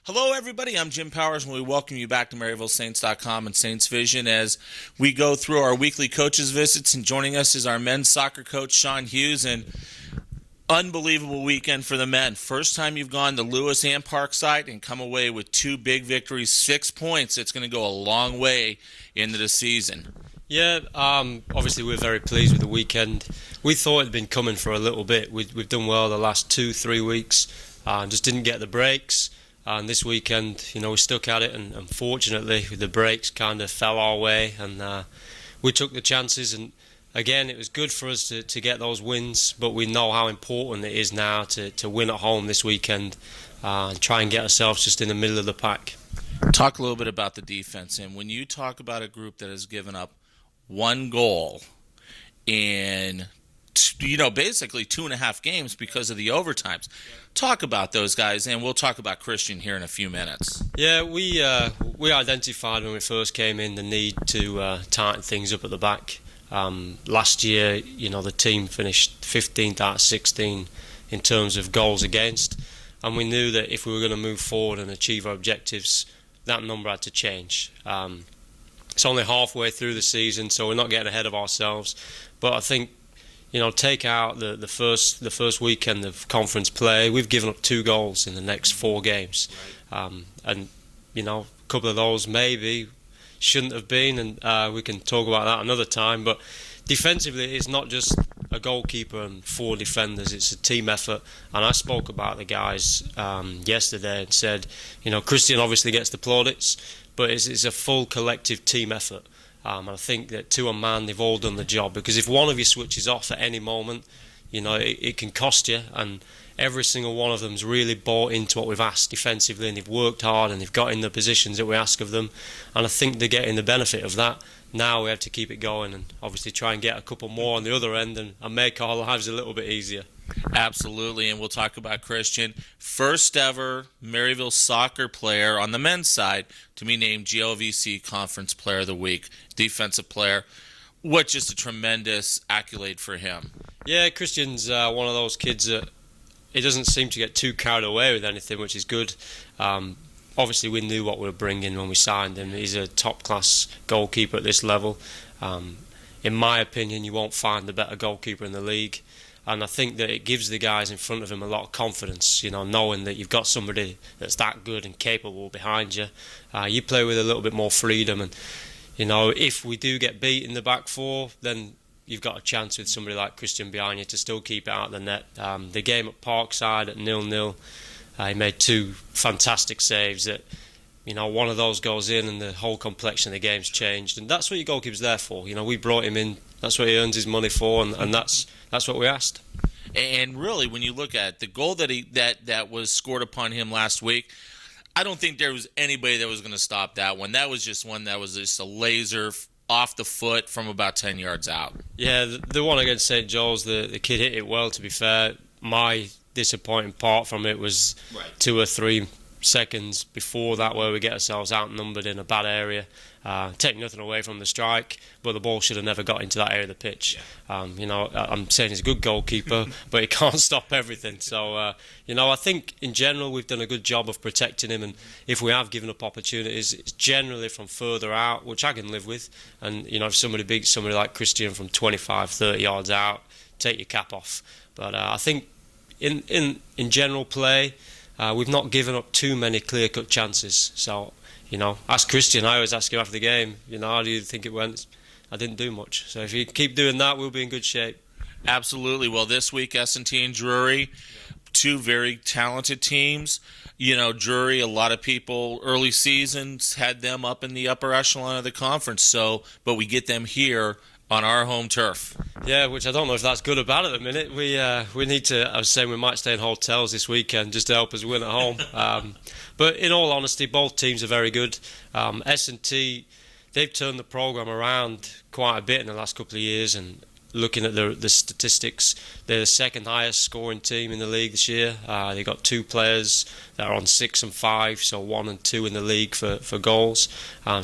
Hello, everybody. I'm Jim Powers, and we welcome you back to MaryvilleSaints.com and Saints Vision as we go through our weekly coaches visits. And joining us is our men's soccer coach, Sean Hughes. And unbelievable weekend for the men. First time you've gone to Lewis and Parkside and come away with two big victories, 6 points. It's going to go a long way into the season. Yeah, obviously we're very pleased with the weekend. We thought it had been coming for a little bit. We've done well the last 2-3 weeks, just didn't get the breaks. And this weekend, we stuck at it, and unfortunately, the breaks kind of fell our way, and we took the chances. And again, it was good for us to get those wins, but we know how important it is now to win at home this weekend and try and get ourselves just in the middle of the pack. Talk a little bit about the defense, and when you talk about a group that has given up one goal in basically 2.5 games because of the overtimes. Talk about those guys, and we'll talk about Christian here in a few minutes. Yeah, we identified when we first came in the need to tighten things up at the back. Last year, the team finished 15th out of 16 in terms of goals against, and we knew that if we were going to move forward and achieve our objectives, that number had to change. It's only halfway through the season, so we're not getting ahead of ourselves. But I think, take out the first weekend of conference play, we've given up 2 goals in the next 4 games. And a couple of those maybe shouldn't have been, and we can talk about that another time. But defensively, it's not just a goalkeeper and 4 defenders, it's a team effort. And I spoke about the guys yesterday and said, Christian obviously gets the plaudits, but it's a full collective team effort. And I think that to a man, they've all done the job, because if one of you switches off at any moment, it can cost you. And every single one of them's really bought into what we've asked defensively, and they've worked hard and they've got in the positions that we ask of them. And I think they're getting the benefit of that. Now we have to keep it going and obviously try and get a couple more on the other end and make our lives a little bit easier. Absolutely, and we'll talk about Christian. First ever Maryville soccer player on the men's side to be named GLVC Conference Player of the Week, defensive player. What just a tremendous accolade for him. Yeah, Christian's one of those kids that he doesn't seem to get too carried away with anything, which is good. Obviously, we knew what we were bringing when we signed him. He's a top-class goalkeeper at this level. In my opinion, you won't find a better goalkeeper in the league. And I think that it gives the guys in front of him a lot of confidence, knowing that you've got somebody that's that good and capable behind you. You play with a little bit more freedom. And, if we do get beat in the back 4, then you've got a chance with somebody like Christian behind you to still keep it out of the net. The game at Parkside at 0-0, he made 2 fantastic saves that, one of those goes in and the whole complexion of the game's changed. And that's what your goalkeeper's there for. We brought him in. That's what he earns his money for, and that's what we asked. And really, when you look at the goal that was scored upon him last week, I don't think there was anybody that was going to stop that one. That was just one that was just a laser off the foot from about 10 yards out. Yeah, the one against St. Joel's, the kid hit it well, to be fair. My disappointing part from it was 2 or 3 seconds before that where we get ourselves outnumbered in a bad area. Take nothing away from the strike, but the ball should have never got into that area of the pitch. I'm saying he's a good goalkeeper, but he can't stop everything. So, I think in general we've done a good job of protecting him, and if we have given up opportunities, it's generally from further out, which I can live with. And, if somebody beats somebody like Christian from 25, 30 yards out, take your cap off. But I think in general play, we've not given up too many clear-cut chances. So, ask Christian. I always ask him after the game, how do you think it went? I didn't do much. So if you keep doing that, we'll be in good shape. Absolutely. Well, this week, S&T and Drury, 2 very talented teams. Drury, a lot of people early seasons had them up in the upper echelon of the conference. But we get them here on our home turf. Yeah, which I don't know if that's good or bad at the minute. We need to. I was saying we might stay in hotels this weekend just to help us win at home. But in all honesty, both teams are very good. S&T, they've turned the program around quite a bit in the last couple of years, and looking at the statistics, they're the second highest scoring team in the league this year. They've got 2 players that are on 6 and 5, so 1 and 2 in the league for goals.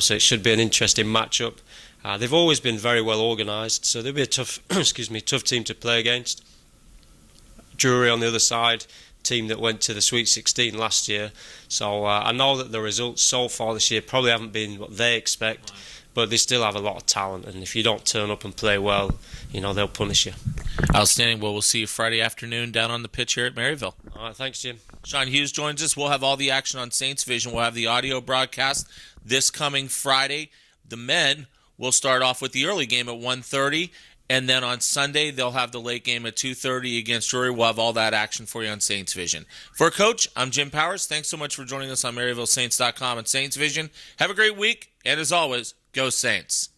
So it should be an interesting matchup. They've always been very well organised, so they'll be a tough, tough team to play against. Drury on the other side, team that went to the Sweet 16 last year. So I know that the results so far this year probably haven't been what they expect, but they still have a lot of talent, and if you don't turn up and play well, they'll punish you. Outstanding. Well, we'll see you Friday afternoon down on the pitch here at Maryville. All right, thanks, Jim. Sean Hughes joins us. We'll have all the action on Saints Vision. We'll have the audio broadcast this coming Friday. The men will start off with the early game at 1:30, and then on Sunday they'll have the late game at 2:30 against Drury. We'll have all that action for you on Saints Vision. For Coach, I'm Jim Powers. Thanks so much for joining us on MaryvilleSaints.com and Saints Vision. Have a great week, and as always, go Saints.